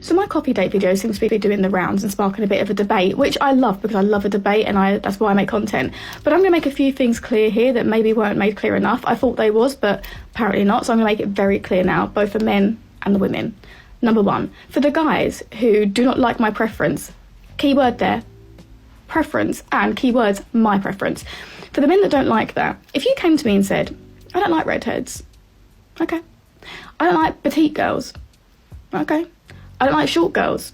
So my coffee date video seems to be doing the rounds and sparking a bit of a debate, which I love because I love a debate and that's why I make content. But I'm going to make a few things clear here that maybe weren't made clear enough. I thought they was, but apparently not. So I'm going to make it very clear now, both for men and the women. Number one, for the guys who do not like my preference, keyword there, preference, and keywords, my preference. For the men that don't like that, if you came to me and said, I don't like redheads, okay. I don't like petite girls, okay. I don't like short girls,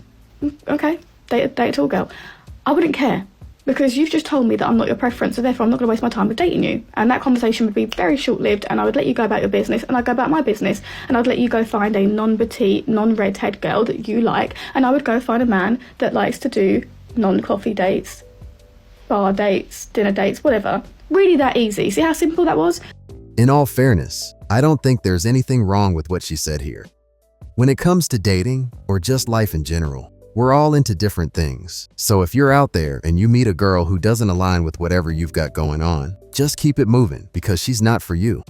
okay. Date a tall girl. I wouldn't care, because you've just told me that I'm not your preference, so therefore I'm not going to waste my time with dating you. And that conversation would be very short-lived, and I would let you go about your business, and I'd go about my business, and I'd let you go find a non-petite, non-redhead girl that you like, and I would go find a man that likes to do non-coffee dates, bar dates, dinner dates, whatever. Really that easy. See how simple that was? In all fairness, I don't think there's anything wrong with what she said here. When it comes to dating, or just life in general, we're all into different things. So if you're out there and you meet a girl who doesn't align with whatever you've got going on, just keep it moving, because she's not for you.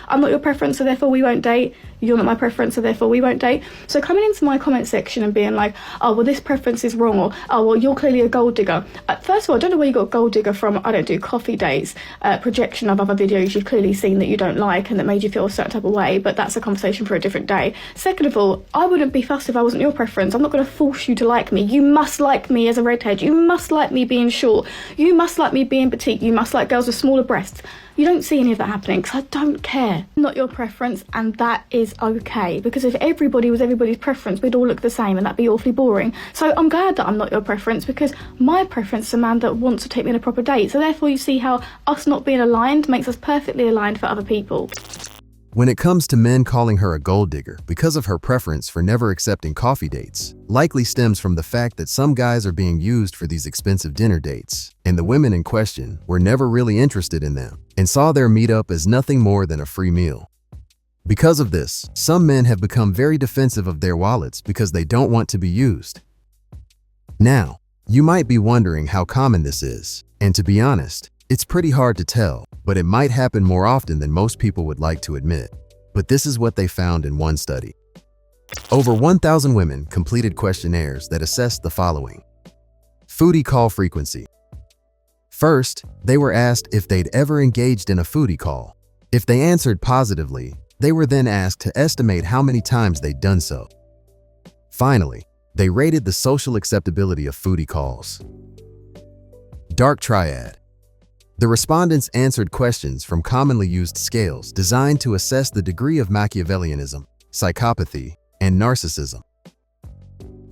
I'm not your preference, so therefore we won't date. You're not my preference, so therefore we won't date. So coming into my comment section and being like, oh, well, this preference is wrong, or, oh, well, you're clearly a gold digger. First of all, I don't know where you got gold digger from. I don't do coffee dates. Projection of other videos you've clearly seen that you don't like and that made you feel a certain type of way, but that's a conversation for a different day. Second of all, I wouldn't be fussed if I wasn't your preference. I'm not going to force you to like me. You must like me as a redhead. You must like me being short. You must like me being petite. You must like girls with smaller breasts. You don't see any of that happening, because I don't care. Not your preference, and that is okay. Because if everybody was everybody's preference, we'd all look the same, and that'd be awfully boring. So I'm glad that I'm not your preference, because my preference is a man that wants to take me on a proper date. So therefore you see how us not being aligned makes us perfectly aligned for other people. When it comes to men calling her a gold digger because of her preference for never accepting coffee dates, likely stems from the fact that some guys are being used for these expensive dinner dates, and the women in question were never really interested in them and saw their meetup as nothing more than a free meal. Because of this, some men have become very defensive of their wallets because they don't want to be used. Now, you might be wondering how common this is, and to be honest, it's pretty hard to tell, but it might happen more often than most people would like to admit. But this is what they found in one study. Over 1,000 women completed questionnaires that assessed the following. Foodie call frequency. First, they were asked if they'd ever engaged in a foodie call. If they answered positively, they were then asked to estimate how many times they'd done so. Finally, they rated the social acceptability of foodie calls. Dark triad. The respondents answered questions from commonly used scales designed to assess the degree of Machiavellianism, psychopathy, and narcissism.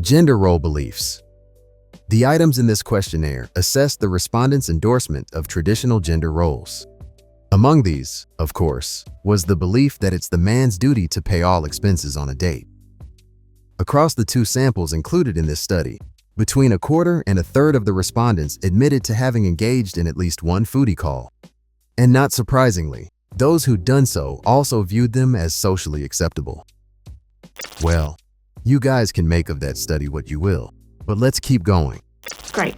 Gender role beliefs. The items in this questionnaire assessed the respondents' endorsement of traditional gender roles. Among these, of course, was the belief that it's the man's duty to pay all expenses on a date. Across the two samples included in this study, between a quarter and a third of the respondents admitted to having engaged in at least one foodie call. And not surprisingly, those who'd done so also viewed them as socially acceptable. Well, you guys can make of that study what you will, but let's keep going. Great.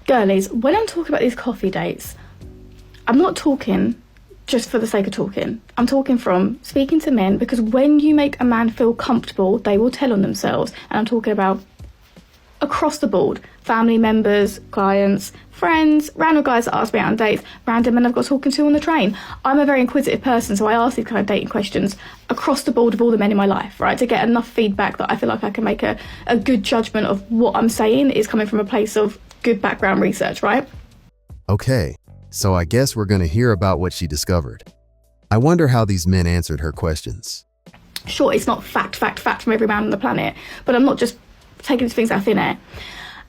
Girlies, when I'm talking about these coffee dates, I'm not talking just for the sake of talking. I'm talking from speaking to men, because when you make a man feel comfortable, they will tell on themselves. And I'm talking about across the board, family members, clients, friends, random guys that ask me out on dates, random men I've got talking to on the train. I'm a very inquisitive person, so I ask these kind of dating questions across the board of all the men in my life, right, to get enough feedback that I feel like I can make a good judgment of what I'm saying is coming from a place of good background research, right? Okay, so I guess we're going to hear about what she discovered. I wonder how these men answered her questions. Sure, it's not fact from every man on the planet, but I'm not just taking things out of thin air.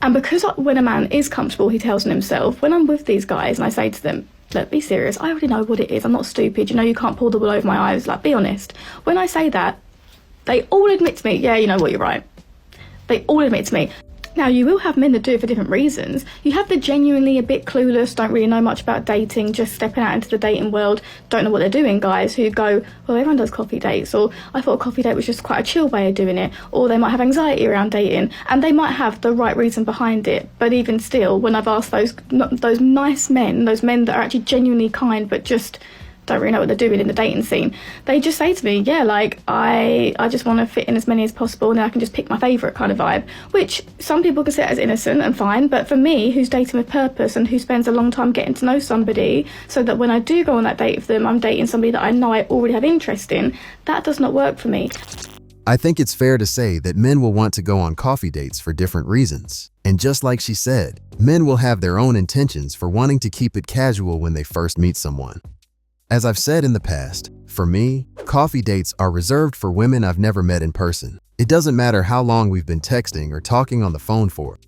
And because when a man is comfortable, he tells on himself, when I'm with these guys and I say to them, look, be serious, I already know what it is, I'm not stupid, you know, you can't pull the wool over my eyes, like, be honest. When I say that, they all admit to me, yeah, you know what, you're right. They all admit to me. Now, you will have men that do it for different reasons. You have the genuinely a bit clueless, don't really know much about dating, just stepping out into the dating world, don't know what they're doing guys who go, well, everyone does coffee dates, or I thought a coffee date was just quite a chill way of doing it, or they might have anxiety around dating, and they might have the right reason behind it. But even still, when I've asked those nice men, those men that are actually genuinely kind but just don't really know what they're doing in the dating scene, they just say to me, yeah, like, I just want to fit in as many as possible and then I can just pick my favourite kind of vibe, which some people consider as innocent and fine, but for me, who's dating with purpose and who spends a long time getting to know somebody so that when I do go on that date with them, I'm dating somebody that I know I already have interest in, that does not work for me. I think it's fair to say that men will want to go on coffee dates for different reasons. And just like she said, men will have their own intentions for wanting to keep it casual when they first meet someone. As I've said in the past, for me, coffee dates are reserved for women I've never met in person. It doesn't matter how long we've been texting or talking on the phone for.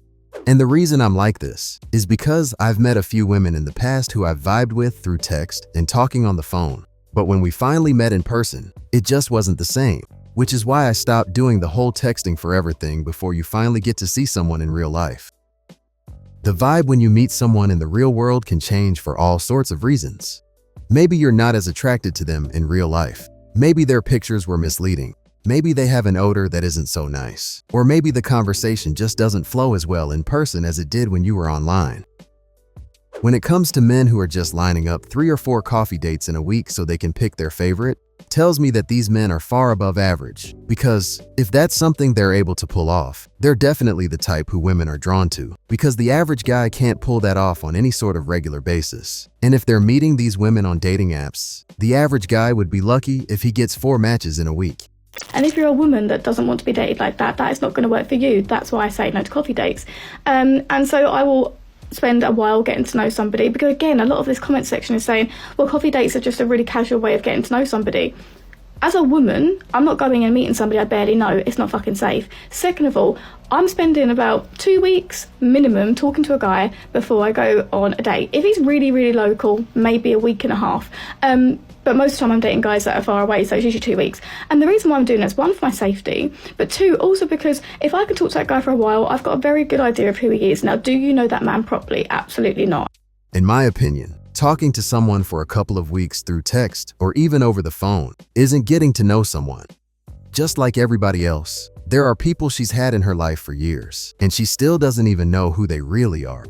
And the reason I'm like this is because I've met a few women in the past who I've vibed with through text and talking on the phone. But when we finally met in person, it just wasn't the same. Which is why I stopped doing the whole texting forever thing before you finally get to see someone in real life. The vibe when you meet someone in the real world can change for all sorts of reasons. Maybe you're not as attracted to them in real life. Maybe their pictures were misleading. Maybe they have an odor that isn't so nice. Or maybe the conversation just doesn't flow as well in person as it did when you were online. When it comes to men who are just lining up 3 or 4 coffee dates in a week so they can pick their favorite, tells me that these men are far above average, because if that's something they're able to pull off, they're definitely the type who women are drawn to, because the average guy can't pull that off on any sort of regular basis. And if they're meeting these women on dating apps, the average guy would be lucky if he gets 4 matches in a week. And if you're a woman that doesn't want to be dated like that, that is not going to work for you. That's why I say no to coffee dates. And so I will spend a while getting to know somebody, because again, a lot of this comment section is saying, well, coffee dates are just a really casual way of getting to know somebody. As a woman, I'm not going and meeting somebody I barely know. It's not fucking safe. Second of all, I'm spending about 2 weeks minimum talking to a guy before I go on a date. If he's really, really local, maybe a week and a half. But most of the time I'm dating guys that are far away, so it's usually 2 weeks. And the reason why I'm doing that is, one, for my safety, but two, also because if I can talk to that guy for a while, I've got a very good idea of who he is. Now, do you know that man properly? Absolutely not. In my opinion, talking to someone for a couple of weeks through text or even over the phone isn't getting to know someone. Just like everybody else, there are people she's had in her life for years, and she still doesn't even know who they really are.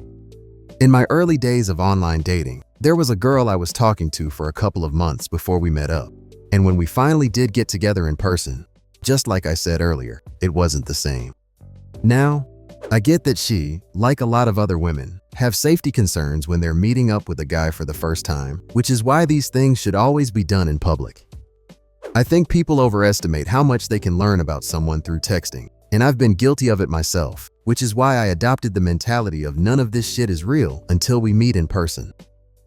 In my early days of online dating, there was a girl I was talking to for a couple of months before we met up. And when we finally did get together in person, just like I said earlier, it wasn't the same. Now, I get that she, like a lot of other women, have safety concerns when they're meeting up with a guy for the first time, which is why these things should always be done in public. I think people overestimate how much they can learn about someone through texting, and I've been guilty of it myself, which is why I adopted the mentality of none of this shit is real until we meet in person.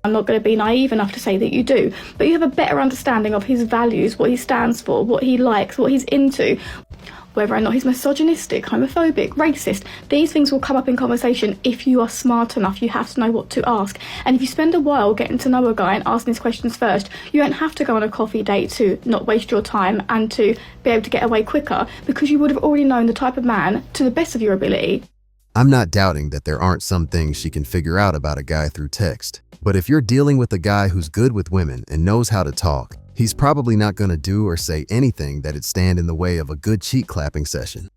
I'm not going to be naive enough to say that you do, but you have a better understanding of his values, what he stands for, what he likes, what he's into, whether or not he's misogynistic, homophobic, racist. These things will come up in conversation if you are smart enough. You have to know what to ask. And if you spend a while getting to know a guy and asking his questions first, you don't have to go on a coffee date to not waste your time and to be able to get away quicker, because you would have already known the type of man to the best of your ability. I'm not doubting that there aren't some things she can figure out about a guy through text, but if you're dealing with a guy who's good with women and knows how to talk, he's probably not going to do or say anything that'd stand in the way of a good cheek clapping session.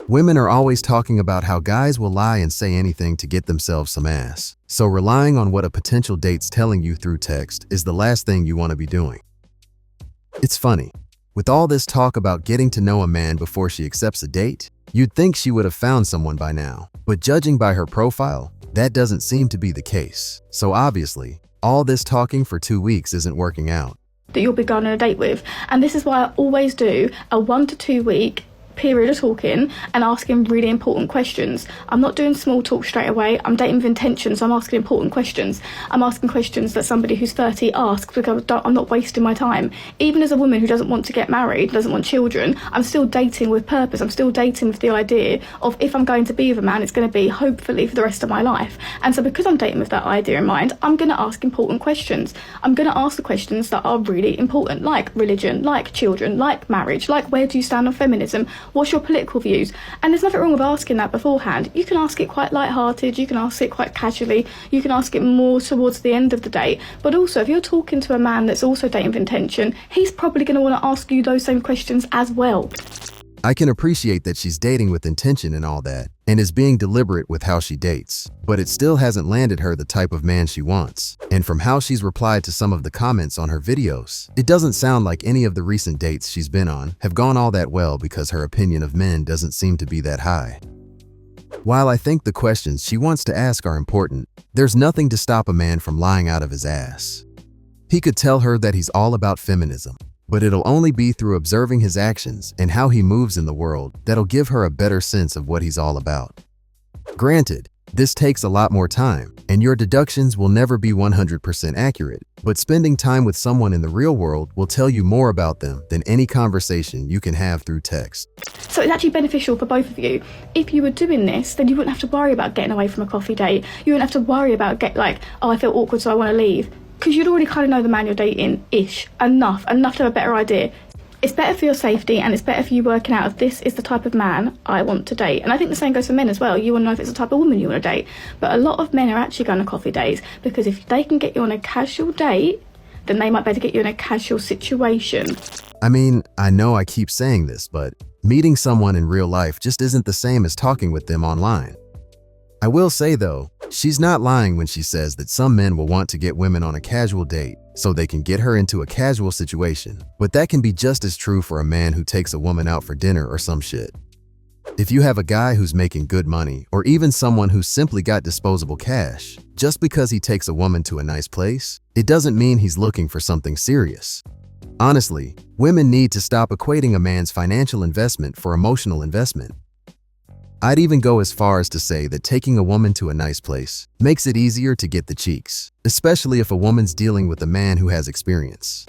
Women are always talking about how guys will lie and say anything to get themselves some ass, so relying on what a potential date's telling you through text is the last thing you want to be doing. It's funny, with all this talk about getting to know a man before she accepts a date, you'd think she would have found someone by now, but judging by her profile, that doesn't seem to be the case. So obviously, all this talking for 2 weeks isn't working out. That you'll be going on a date with. And this is why I always do a 1 to 2 week period of talking and asking really important questions. I'm not doing small talk straight away. I'm dating with intention, so I'm asking important questions. I'm asking questions that somebody who's 30 asks, because I'm not wasting my time. Even as a woman who doesn't want to get married, doesn't want children, I'm still dating with purpose. I'm still dating with the idea of, if I'm going to be with a man, it's going to be hopefully for the rest of my life. And so because I'm dating with that idea in mind, I'm going to ask important questions. I'm going to ask the questions that are really important, like religion, like children, like marriage, like where do you stand on feminism? What's your political views? And there's nothing wrong with asking that beforehand. You can ask it quite light-hearted, you can ask it quite casually, you can ask it more towards the end of the date. But also, if you're talking to a man that's also dating with intention, he's probably going to want to ask you those same questions as well. I can appreciate that she's dating with intention and all that, and is being deliberate with how she dates, but it still hasn't landed her the type of man she wants. And from how she's replied to some of the comments on her videos, it doesn't sound like any of the recent dates she's been on have gone all that well because her opinion of men doesn't seem to be that high. While I think the questions she wants to ask are important, there's nothing to stop a man from lying out of his ass. He could tell her that he's all about feminism, but it'll only be through observing his actions and how he moves in the world that'll give her a better sense of what he's all about. Granted, this takes a lot more time, and your deductions will never be 100% accurate, but spending time with someone in the real world will tell you more about them than any conversation you can have through text. So it's actually beneficial for both of you. If you were doing this, then you wouldn't have to worry about getting away from a coffee date. You wouldn't have to worry about I feel awkward so I want to leave. Because you'd already kind of know the man you're dating-ish, enough to have a better idea. It's better for your safety, and it's better for you working out if this is the type of man I want to date. And I think the same goes for men as well. You want to know if it's the type of woman you want to date. But a lot of men are actually going to coffee dates because if they can get you on a casual date, then they might better get you in a casual situation. I mean, I know I keep saying this, but meeting someone in real life just isn't the same as talking with them online. I will say though, she's not lying when she says that some men will want to get women on a casual date so they can get her into a casual situation, but that can be just as true for a man who takes a woman out for dinner or some shit. If you have a guy who's making good money, or even someone who's simply got disposable cash, just because he takes a woman to a nice place, it doesn't mean he's looking for something serious. Honestly, women need to stop equating a man's financial investment for emotional investment. I'd even go as far as to say that taking a woman to a nice place makes it easier to get the cheeks, especially if a woman's dealing with a man who has experience.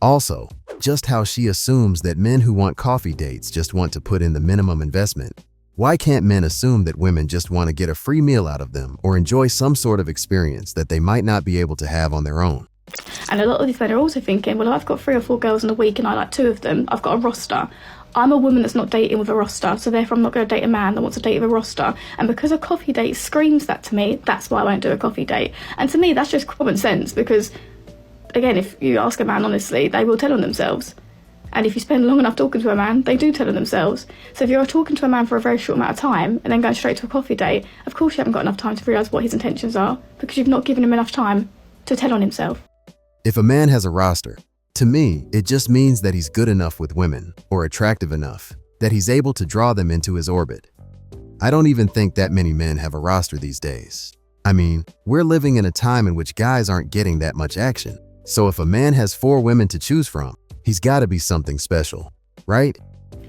Also, just how she assumes that men who want coffee dates just want to put in the minimum investment. Why can't men assume that women just want to get a free meal out of them or enjoy some sort of experience that they might not be able to have on their own? And a lot of these men are also thinking, well, I've got 3 or 4 girls in a week and I like 2 of them. I've got a roster. I'm a woman that's not dating with a roster, so therefore I'm not going to date a man that wants to date with a roster. And because a coffee date screams that to me, that's why I won't do a coffee date. And to me, that's just common sense because, again, if you ask a man honestly, they will tell on themselves. And if you spend long enough talking to a man, they do tell on themselves. So if you're talking to a man for a very short amount of time and then going straight to a coffee date, of course you haven't got enough time to realise what his intentions are because you've not given him enough time to tell on himself. If a man has a roster, to me, it just means that he's good enough with women, or attractive enough, that he's able to draw them into his orbit. I don't even think that many men have a roster these days. I mean, we're living in a time in which guys aren't getting that much action. So if a man has 4 women to choose from, he's got to be something special, right?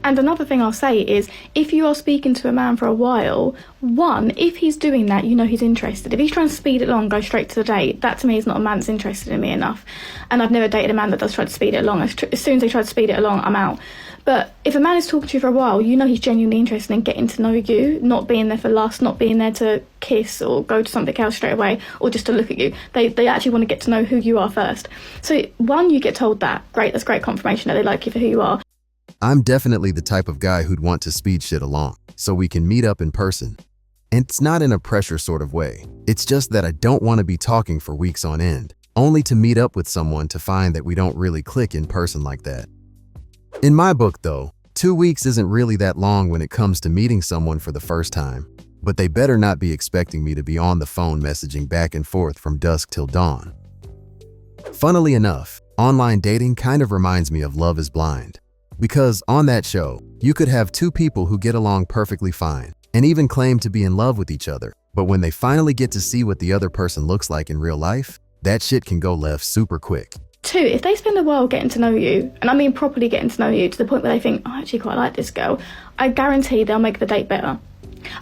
And another thing I'll say is, if you are speaking to a man for a while, one, if he's doing that, you know he's interested. If he's trying to speed it along, go straight to the date, that to me is not a man that's interested in me enough. And I've never dated a man that does try to speed it along. As soon as they try to speed it along, I'm out. But if a man is talking to you for a while, you know he's genuinely interested in getting to know you, not being there for lust, not being there to kiss or go to something else straight away, or just to look at you. They actually want to get to know who you are first. So one, you get told that. Great, that's great confirmation that they like you for who you are. I'm definitely the type of guy who'd want to speed shit along so we can meet up in person. And it's not in a pressure sort of way. It's just that I don't want to be talking for weeks on end, only to meet up with someone to find that we don't really click in person like that. In my book though, 2 weeks isn't really that long when it comes to meeting someone for the first time, but they better not be expecting me to be on the phone messaging back and forth from dusk till dawn. Funnily enough, online dating kind of reminds me of Love is Blind. Because on that show, you could have 2 people who get along perfectly fine and even claim to be in love with each other. But when they finally get to see what the other person looks like in real life, that shit can go left super quick. 2, if they spend a while getting to know you, and I mean properly getting to know you to the point where they think, I actually quite like this girl, I guarantee they'll make the date better.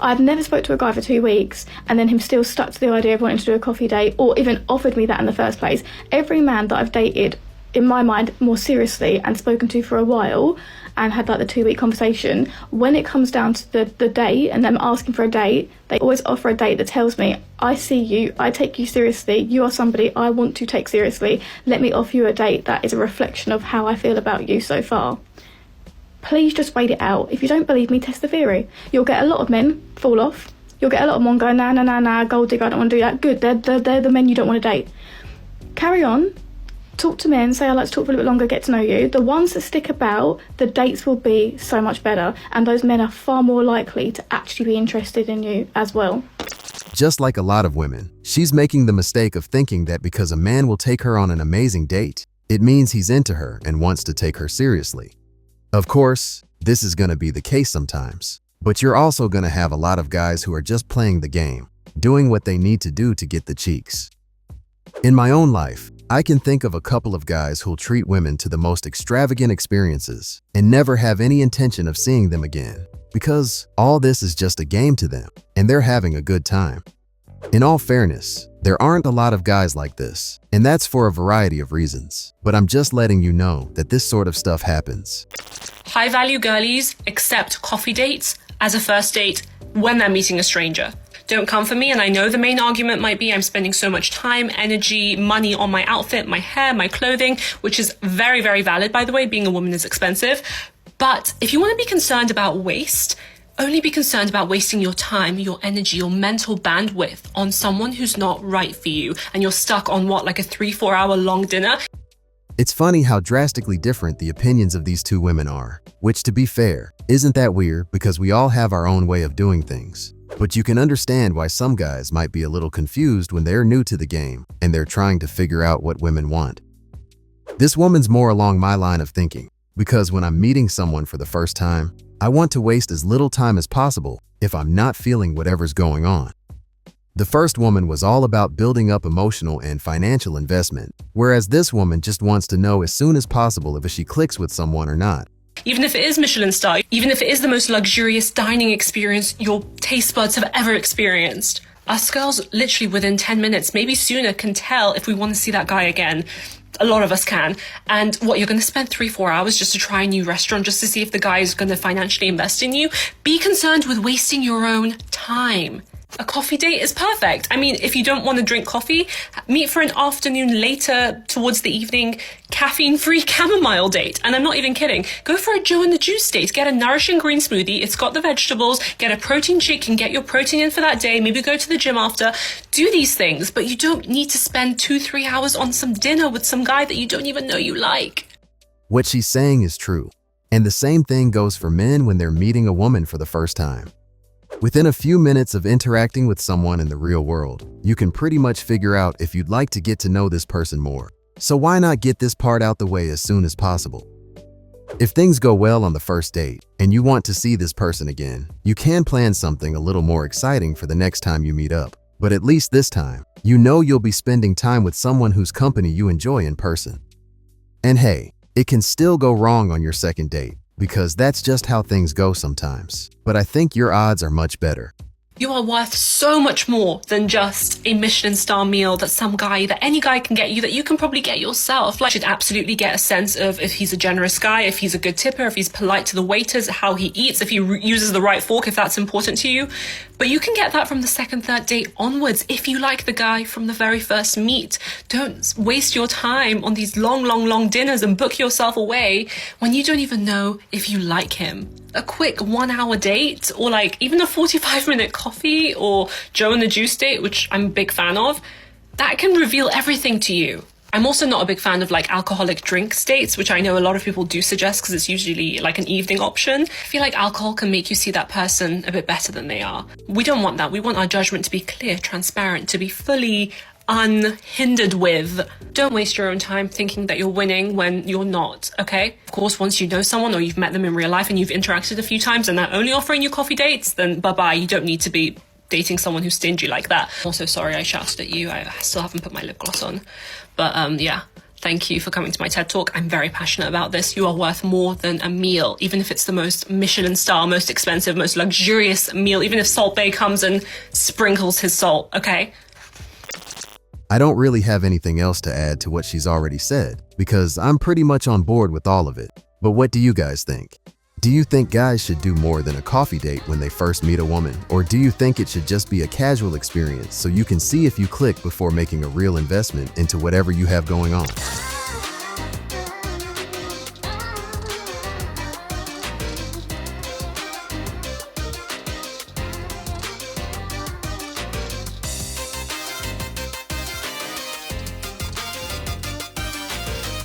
I've never spoke to a guy for 2 weeks and then him still stuck to the idea of wanting to do a coffee date or even offered me that in the first place. Every man that I've dated, in my mind, more seriously and spoken to for a while and had like the 2-week conversation, when it comes down to the date and them asking for a date, they always offer a date that tells me, I see you, I take you seriously, you are somebody I want to take seriously, let me offer you a date that is a reflection of how I feel about you so far. Please just wait it out. If you don't believe me, test the theory. You'll get a lot of men fall off. You'll get a lot of men go, nah, gold digger, I don't want to do that. Good, they're the men you don't want to date. Carry on. Talk to men, say I like to talk for a little bit longer, get to know you. The ones that stick about, the dates will be so much better, and those men are far more likely to actually be interested in you as well. Just like a lot of women, she's making the mistake of thinking that because a man will take her on an amazing date, it means he's into her and wants to take her seriously. Of course, this is going to be the case sometimes, but you're also going to have a lot of guys who are just playing the game, doing what they need to do to get the cheeks. In my own life, I can think of a couple of guys who'll treat women to the most extravagant experiences and never have any intention of seeing them again, because all this is just a game to them and they're having a good time. In all fairness, there aren't a lot of guys like this, and that's for a variety of reasons, but I'm just letting you know that this sort of stuff happens. High value girlies accept coffee dates as a first date when they're meeting a stranger. Don't come for me, and I know the main argument might be I'm spending so much time, energy, money on my outfit, my hair, my clothing, which is very, very valid, by the way. Being a woman is expensive. But if you want to be concerned about waste, only be concerned about wasting your time, your energy, your mental bandwidth on someone who's not right for you, and you're stuck on like a 3-4 hour long dinner. It's funny how drastically different the opinions of these two women are, which, to be fair, isn't that weird because we all have our own way of doing things. But you can understand why some guys might be a little confused when they're new to the game and they're trying to figure out what women want. This woman's more along my line of thinking, because when I'm meeting someone for the first time, I want to waste as little time as possible if I'm not feeling whatever's going on. The first woman was all about building up emotional and financial investment, whereas this woman just wants to know as soon as possible if she clicks with someone or not. Even if it is Michelin star, even if it is the most luxurious dining experience your taste buds have ever experienced, us girls literally within 10 minutes, maybe sooner, can tell if we want to see that guy again. A lot of us can. And what, you're going to spend 3-4 hours just to try a new restaurant, just to see if the guy is going to financially invest in you? Be concerned with wasting your own time. A coffee date is perfect. I mean, if you don't want to drink coffee, meet for an afternoon later towards the evening, caffeine-free chamomile date. And I'm not even kidding. Go for a Joe and the Juice date. Get a nourishing green smoothie. It's got the vegetables. Get a protein shake and get your protein in for that day. Maybe go to the gym after. Do these things, but you don't need to spend 2-3 hours on some dinner with some guy that you don't even know you like. What she's saying is true. And the same thing goes for men when they're meeting a woman for the first time. Within a few minutes of interacting with someone in the real world, you can pretty much figure out if you'd like to get to know this person more. So why not get this part out the way as soon as possible? If things go well on the first date and you want to see this person again, you can plan something a little more exciting for the next time you meet up. But at least this time, you know you'll be spending time with someone whose company you enjoy in person. And hey, it can still go wrong on your second date, because that's just how things go sometimes. But I think your odds are much better. You are worth so much more than just a Michelin star meal that any guy can get you, that you can probably get yourself. Like, you should absolutely get a sense of if he's a generous guy, if he's a good tipper, if he's polite to the waiters, how he eats, if he uses the right fork, if that's important to you. But you can get that from the second, third date onwards if you like the guy from the very first meet. Don't waste your time on these long dinners and book yourself away when you don't even know if you like him. A quick 1 hour date, or even a 45-minute coffee or Joe and the Juice date, which I'm a big fan of, that can reveal everything to you. I'm also not a big fan of alcoholic drink dates, which I know a lot of people do suggest because it's usually an evening option. I feel like alcohol can make you see that person a bit better than they are. We don't want that. We want our judgment to be clear, transparent, to be fully unhindered with. Don't waste your own time thinking that you're winning when you're not, okay? Of course, once you know someone or you've met them in real life and you've interacted a few times and they're only offering you coffee dates, then bye-bye. You don't need to be dating someone who's stingy like that. Also, sorry I shouted at you. I still haven't put my lip gloss on. But yeah, thank you for coming to my TED Talk. I'm very passionate about this. You are worth more than a meal, even if it's the most Michelin star, most expensive, most luxurious meal, even if Salt Bae comes and sprinkles his salt, okay? I don't really have anything else to add to what she's already said, because I'm pretty much on board with all of it. But what do you guys think? Do you think guys should do more than a coffee date when they first meet a woman? Or do you think it should just be a casual experience so you can see if you click before making a real investment into whatever you have going on?